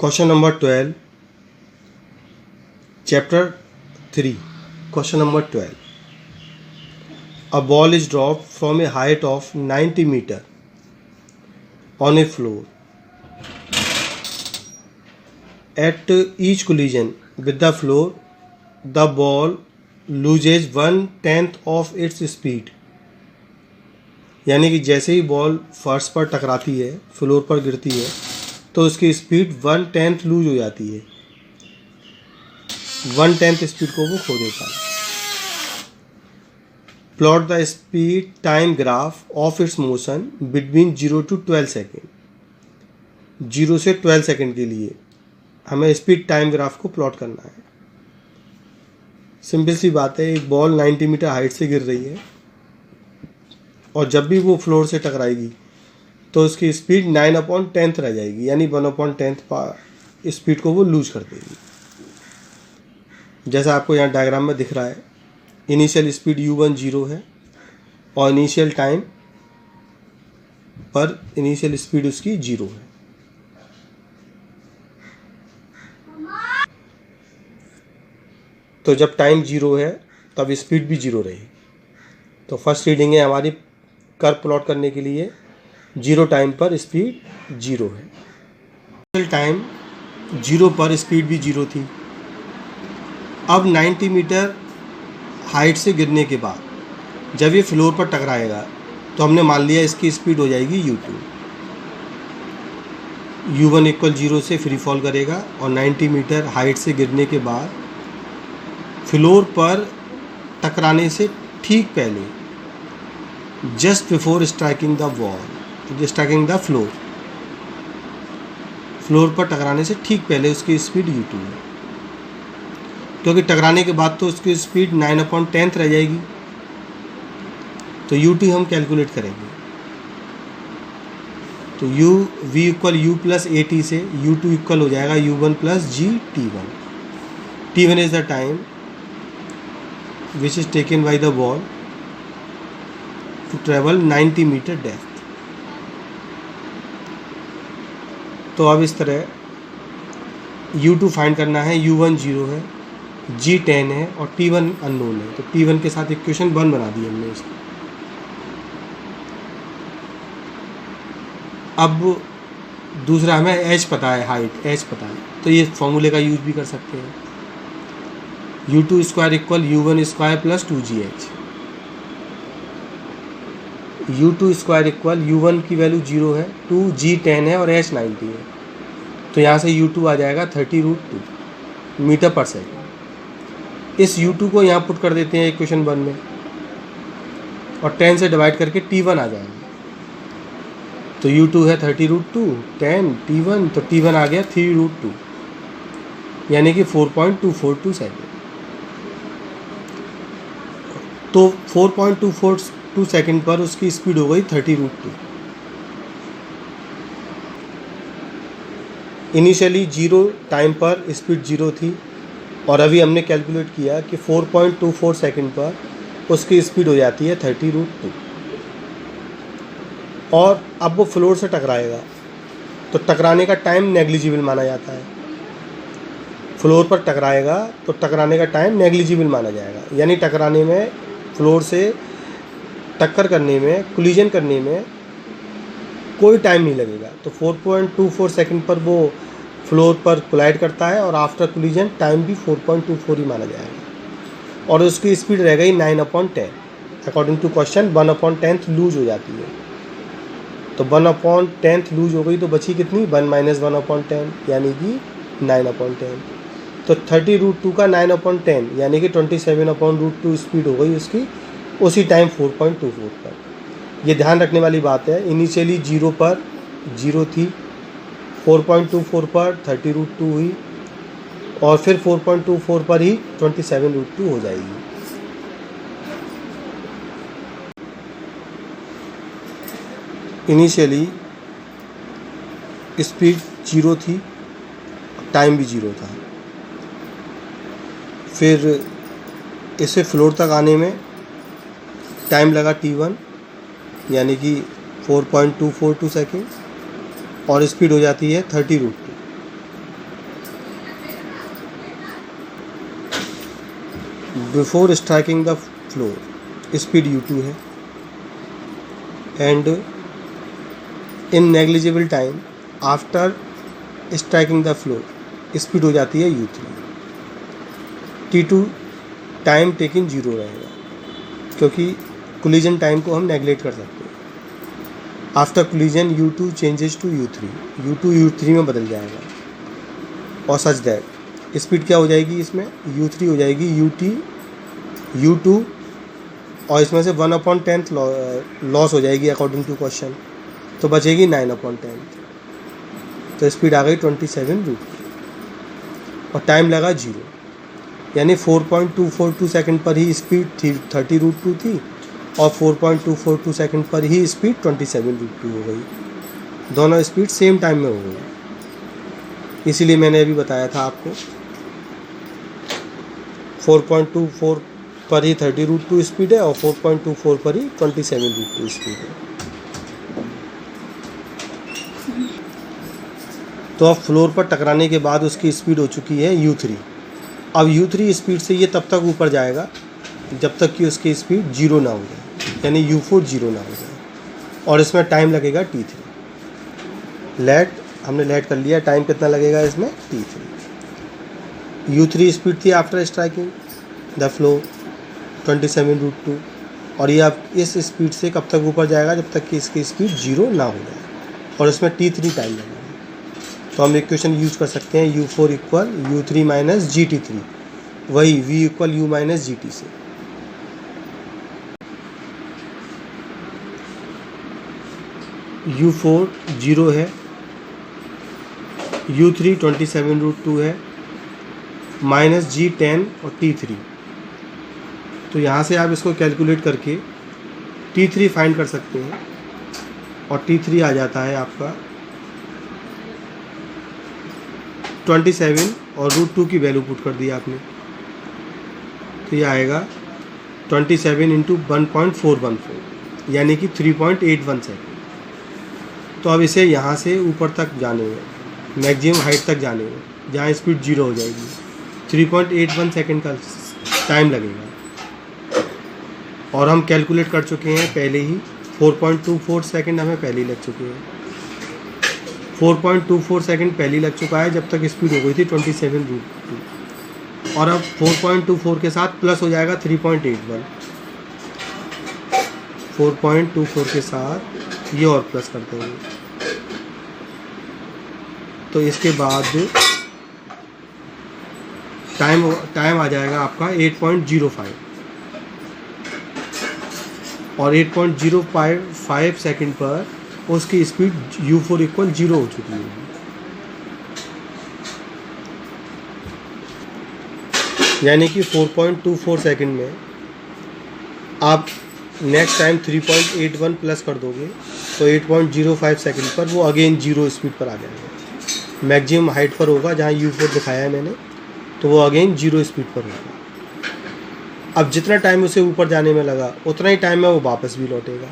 Question number 12, chapter 3, question number 12. A ball is dropped from a height of 90 meter on a floor. At each collision with the floor, the ball loses 1/10 of its speed. यानी कि जैसे ही ball फर्श पर टकराती है, floor पर गिरती है, तो उसकी स्पीड 1/10 लूज हो जाती है। 1/10 स्पीड को वो खो देता है। Plot the speed time graph of its motion between 0 to 12 second. 0 से 12 सेकेंड के लिए हमें स्पीड टाइम ग्राफ को प्लॉट करना है। सिंपल सी बात है, एक बॉल 90 मीटर हाइट से गिर रही है और जब भी वो फ्लोर से टकराएगी तो उसकी स्पीड 9/10 रह जाएगी, यानी 1/10 स्पीड को वो लूज कर देगी। जैसा आपको यहाँ डायग्राम में दिख रहा है, इनिशियल स्पीड u1 0 है और इनिशियल टाइम पर इनिशियल स्पीड उसकी 0 है। तो जब टाइम 0 है तब स्पीड भी 0 रहेगी। तो फर्स्ट रीडिंग है हमारी कर्व प्लॉट करने के लिए, 0 टाइम पर स्पीड 0 है। इनिशियल टाइम 0 पर स्पीड भी 0 थी। अब 90 मीटर हाइट से गिरने के बाद जब ये फ्लोर पर टकराएगा तो हमने मान लिया इसकी स्पीड हो जाएगी u2। u1 = 0 से फ्री फॉल करेगा और 90 मीटर हाइट से गिरने के बाद फ्लोर पर टकराने से ठीक पहले, just before striking the wall, striking the floor, floor पर टकराने से ठीक पहले उसकी स्पीड u2 है। क्योंकि टकराने के बाद तो उसकी स्पीड 9/10 रह जाएगी, तो u2 हम कैलकुलेट करेंगे। तो v = u + at से u2 इक्वल हो जाएगा u1 + g t1। t1 is the time which is taken by the ball to travel 90 metre depth. तो अब इस तरह u2 फाइंड करना है, u1 0 है, g 10 है और t1 अननोन है। तो t1 के साथ इक्वेशन 1 बना दी हमने इसकी। अब दूसरा हमें h पता है, हाइट h पता है, तो ये फॉर्मूले का यूज भी कर सकते हैं। u2 square = u1 square + 2gh। u2 square = u1 की वैल्यू 0 है, 2g 10 है और h 90 है। तो यहाँ से u2 आ जाएगा 30√2 मीटर पर सेकेंड। इस u2 को यहाँ पुट कर देते हैं इक्वेशन 1 में और 10 से डिवाइड करके t1 आ जाएगा। तो u2 है 30√2, 10 t1, तो t1 आ गया 3√2, यानी कि 4.242 सेकेंड। तो 4.242 सेकेंड पर उसकी स्पीड हो गई 30√2। इनिशियली 0 टाइम पर स्पीड 0 थी और अभी हमने कैलकुलेट किया कि 4.24 सेकेंड पर उसकी स्पीड हो जाती है 30√2। और अब वो फ्लोर से टकराएगा तो टकराने का टाइम नेग्लिजिबल माना जाता है। फ्लोर पर टकराएगा तो टकराने का टाइम नेग्लिजिबल माना जाएगा, यानी टकराने में, फ्लोर से टक्कर करने में, कोलिजन करने में कोई टाइम नहीं लगेगा। तो 4.24 सेकेंड पर वो फ्लोर पर कोलाइड करता है और आफ्टर कोलिजन टाइम भी 4.24 ही माना जाएगा और उसकी स्पीड रह गई 9/10। अकॉर्डिंग टू क्वेश्चन 1/10 लूज हो जाती है। तो 1/10 लूज हो गई तो बची कितनी, 1 - 1/10, यानी कि 9/10। तो 30√2 का 9/10 यानी कि 27/√2 स्पीड हो गई उसकी उसी टाइम 4.24 पर। ये ध्यान रखने वाली बात है, इनिशियली 0 पर 0 थी, 4.24 पर 30√2 हुई और फिर 4.24 पर ही 27√2 हो जाएगी। इनिशियली स्पीड 0 थी, टाइम भी 0 था। फिर इसे फ्लोर तक आने में टाइम लगा t1 यानी कि 4.242 सेकेंड और स्पीड हो जाती है 30√2। Before striking the floor speed u2 है, and in negligible time after striking the floor speed हो जाती है u3। t2 टाइम टेकिंग 0 रहेगा, क्योंकि कोलिजन टाइम को हम नेगलेक्ट कर सकते हैं। After collision u2 changes to u3, u2 u3 में बदल जाएगा, और सच दैट स्पीड क्या हो जाएगी, इसमें u3 हो जाएगी u2, और इसमें से 1/10 लॉस हो जाएगी अकॉर्डिंग टू क्वेश्चन, तो बचेगी 9/10। तो स्पीड आ गई 27 और टाइम लगा 0, यानी 4.242 सेकंड पर ही स्पीड थी 30√2 थी, और 4.242 सेकंड पर ही स्पीड 27√2 हो गई। दोनों स्पीड सेम टाइम में हो गई। इसीलिए मैंने अभी बताया था आपको 4.24 पर ही 30√2 स्पीड है, और 4.24 पर ही 27√2 स्पीड है। तो अब फ्लोर पर टकराने के बाद उसकी स्पीड हो चुकी है u3। अब u3 स्पीड से ये तब तक ऊपर जाएगा जब तक कि उसकी स्पीड 0 ना हो जाए, यानी u4 0 ना हो जाए, और इसमें टाइम लगेगा t3। हमने लेट कर लिया, टाइम कितना लगेगा इसमें t3। u3 स्पीड थी आफ्टर स्ट्राइकिंग द फ्लोर 27√2, और ये अब इस स्पीड से कब तक ऊपर जाएगा, जब तक कि इसकी स्पीड 0 ना हो जाए, और इसमें t3 टाइम लगेगा। तो हम इक्वेशन यूज कर सकते हैं u4 equal u3 minus GT3, वही v equal u minus GT से। u4 0 है, u3 27√2 है, माइनस G10 और t3। तो यहाँ से आप इसको कैलकुलेट करके t3 फाइंड कर सकते हैं, और t3 आ जाता है आपका 27 और √2 की वैल्यू पुट कर दी आपने, तो ये आएगा 27 इंटू 1.414, यानी कि 3.81 सेकेंड। तो अब इसे यहाँ से ऊपर तक जाने में, मैक्सिमम हाइट तक जाने में, जहाँ स्पीड 0 हो जाएगी, 3.81 सेकेंड का टाइम लगेगा। और हम कैलकुलेट कर चुके हैं पहले ही, 4.24 सेकेंड हमें पहले ही लग चुके हैं। 4.24 सेकेंड पहले लग चुका है जब तक स्पीड हो गई थी 27√2, और अब 4.24 के साथ प्लस हो जाएगा 3.81, 4.24 के साथ ये और प्लस कर देंगे, तो इसके बाद टाइम आ जाएगा आपका 8.05, और 8.055 सेकेंड पर उसकी स्पीड u4 इक्वल 0 हो चुकी है। यानी कि 4.24 सेकेंड में आप नेक्स्ट टाइम 3.81 प्लस कर दोगे, तो 8.05 सेकेंड पर वो अगेन 0 स्पीड पर आ जाएगा। मैक्सिमम हाइट पर होगा जहाँ u4 दिखाया है मैंने, तो वो अगेन 0 स्पीड पर होगा। अब जितना टाइम उसे ऊपर जाने में लगा उतना ही टाइम में वो वापस भी लौटेगा।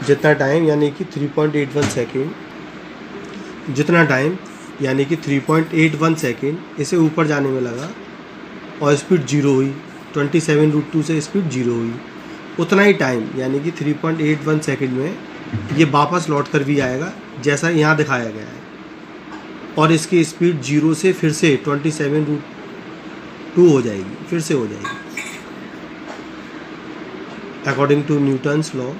जितना टाइम यानी कि 3.81 सेकेंड, जितना टाइम यानी कि 3.81 सेकेंड इसे ऊपर जाने में लगा और स्पीड 0 हुई, 27√2 से स्पीड 0 हुई, उतना ही टाइम यानी कि 3.81 सेकेंड में ये वापस लौट कर भी आएगा जैसा यहाँ दिखाया गया है, और इसकी स्पीड 0 से फिर से 27√2 हो जाएगी, फिर से हो जाएगी अकॉर्डिंग टू न्यूटन्स लॉ।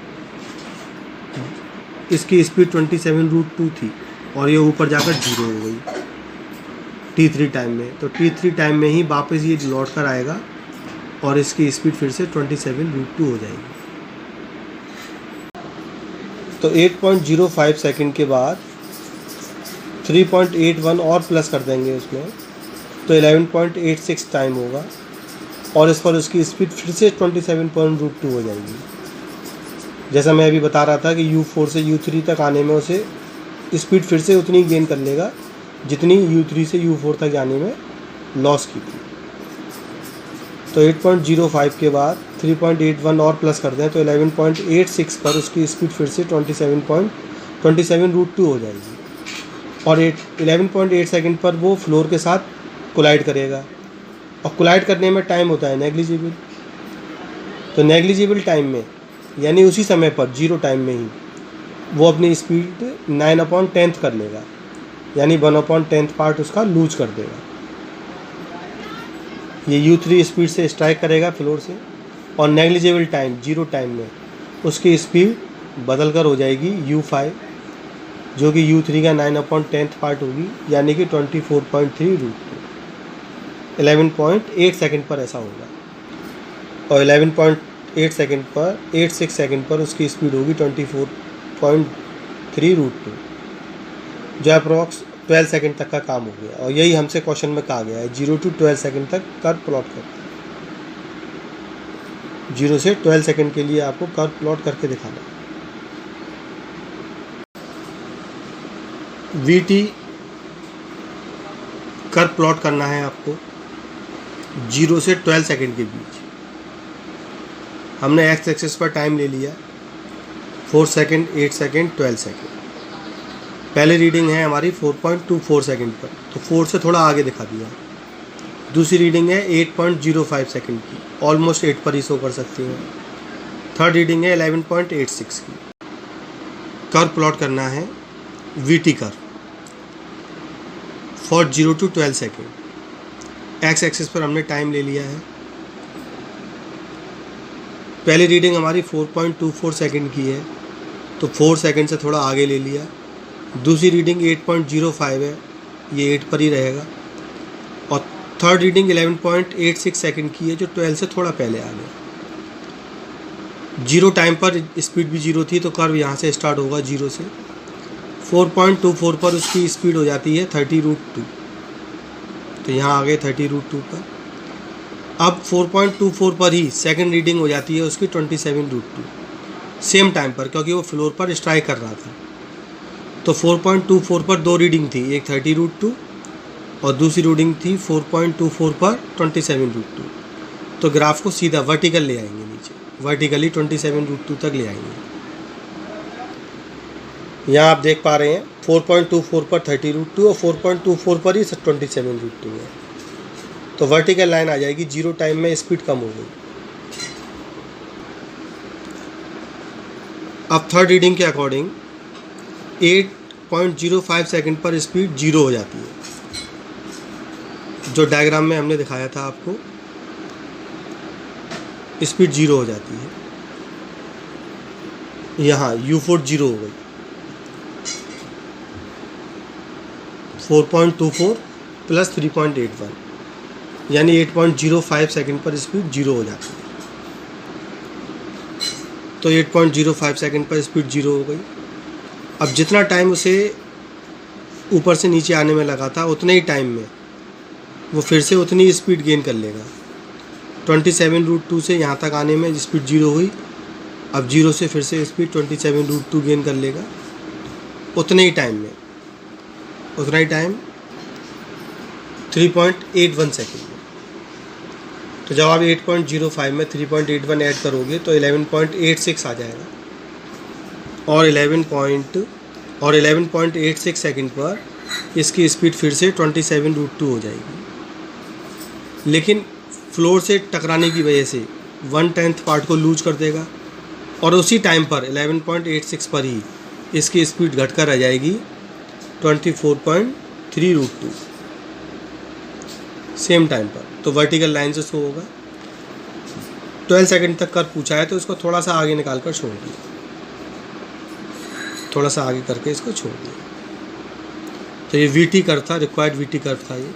इसकी स्पीड 27√2 थी और ये ऊपर जाकर 0 हो गई t3 टाइम में, तो t3 टाइम में ही वापस ये लौट कर आएगा और इसकी स्पीड फिर से 27√2 हो जाएगी। तो 8.05 सेकंड के बाद 3.81 और प्लस कर देंगे उसमें, तो 11.86 टाइम होगा और इस पर उसकी स्पीड फिर से 27.2 हो जाएगी। जैसा मैं अभी बता रहा था कि U4 से U3 तक आने में उसे स्पीड फिर से उतनी गेन कर लेगा जितनी U3 से U4 तक जाने में लॉस की थी। तो 8.05 के बाद 3.81 और प्लस कर दें तो 11.86 पर उसकी स्पीड फिर से 27.2 हो जाएगी और 11.8 सेकंड पर वो फ्लोर के साथ कोलाइड करेगा और कोलाइड करने में टाइम होता है नेग्लिजिबल। तो नेग्लिजिबल टाइम में यानी उसी समय पर 0 टाइम में ही वो अपनी स्पीड 9/10 कर लेगा, यानी 1/10 पार्ट उसका लूज कर देगा। ये U3 स्पीड से स्ट्राइक करेगा फ्लोर से, और नेग्लिजिबल टाइम 0 टाइम में उसकी स्पीड बदल कर हो जाएगी U5, जो कि U3 का 9/10 पार्ट होगी, यानी कि 24.3√2 11.8 सेकंड पर ऐसा होगा। और 11.8 सेकंड पर 86 सेकंड पर उसकी स्पीड होगी 24.3√2, जो अप्रॉक्स 12 सेकंड तक का काम हो गया। और यही हमसे क्वेश्चन में कहा गया है 0 to 12 सेकंड तक कर्व प्लॉट करते हैं। 0 से 12 सेकंड के लिए आपको कर्व प्लॉट करके दिखाना है। VT कर्व प्लॉट करना है आपको 0 से 12 सेकंड के बीच। हमने एक्स एक्सिस पर टाइम ले लिया 4 सेकंड, 8 सेकंड, 12 सेकंड। पहले रीडिंग है हमारी 4.24 सेकंड पर, तो 4 से थोड़ा आगे दिखा दिया। दूसरी रीडिंग है 8.05 सेकंड की, ऑलमोस्ट 8 पर ही शो कर सकती हैं। थर्ड रीडिंग है 11.86 की। कर्व प्लॉट करना है VT curve for 0 to 12 second. X axis पर हमने टाइम ले लिया है। पहली रीडिंग हमारी 4.24 सेकेंड की है, तो 4 सेकेंड से थोड़ा आगे ले लिया। दूसरी रीडिंग 8.05 है, ये 8 पर ही रहेगा। और थर्ड रीडिंग 11.86 सेकेंड की है, जो 12 से थोड़ा पहले आ गया। 0 टाइम पर स्पीड भी 0 थी, तो कर्व यहाँ से स्टार्ट होगा 0 से। 4.24 पर उसकी स्पीड हो जाती है 30√2, तो यहाँ आ गए 30√2 पर। अब 4.24 पर ही सेकंड रीडिंग हो जाती है उसकी 27√2, सेम टाइम पर, क्योंकि वो फ्लोर पर स्ट्राइक कर रहा था। तो 4.24 पर 2 रीडिंग थी, एक 30√2 और दूसरी रीडिंग थी 4.24 पर 27√2। तो ग्राफ को सीधा वर्टिकल ले आएंगे नीचे, वर्टिकली 27√2 तक ले आएंगे। यहाँ आप देख पा रहे हैं 4.24 पर 30√2 और 4.24 पर ही 27√2 है। तो वर्टिकल लाइन आ जाएगी, 0 टाइम में स्पीड कम हो गई। अब थर्ड रीडिंग के अकॉर्डिंग 8.05 सेकंड पर स्पीड 0 हो जाती है, जो डायग्राम में हमने दिखाया था आपको। स्पीड 0 हो जाती है। यहाँ U4 0 हो गई। 4.24 प्लस 3.81 यानी 8.05 सेकंड पर स्पीड 0 हो जाती है। तो 8.05 सेकंड पर स्पीड 0 हो गई। अब जितना टाइम उसे ऊपर से नीचे आने में लगा था, उतने ही टाइम में वो फिर से उतनी स्पीड गेन कर लेगा। 27√2 से यहाँ तक आने में स्पीड 0 हुई। अब 0 से फिर से स्पीड 27√2 गेन कर लेगा उतने ही टाइम में, उतना ही टाइम 3.81 सेकेंड में। तो जब आप 8.05 में 3.81 ऐड करोगे तो 11.86 आ जाएगा। और 11.86 सेकेंड पर इसकी स्पीड फिर से 27√2 हो जाएगी। लेकिन फ्लोर से टकराने की वजह से 1/10 पार्ट को लूज कर देगा, और उसी टाइम पर 11.86 पर ही इसकी स्पीड घटकर आ जाएगी 24.3√2 सेम टाइम पर। तो वर्टिकल लाइन से शो होगा। 12 सेकंड तक कर पूछा है, तो इसको थोड़ा सा आगे निकाल कर छोड़ दिया, थोड़ा सा आगे करके इसको छोड़ दिया। तो ये VT कर्व था, रिक्वायर्ड VT कर्व था ये।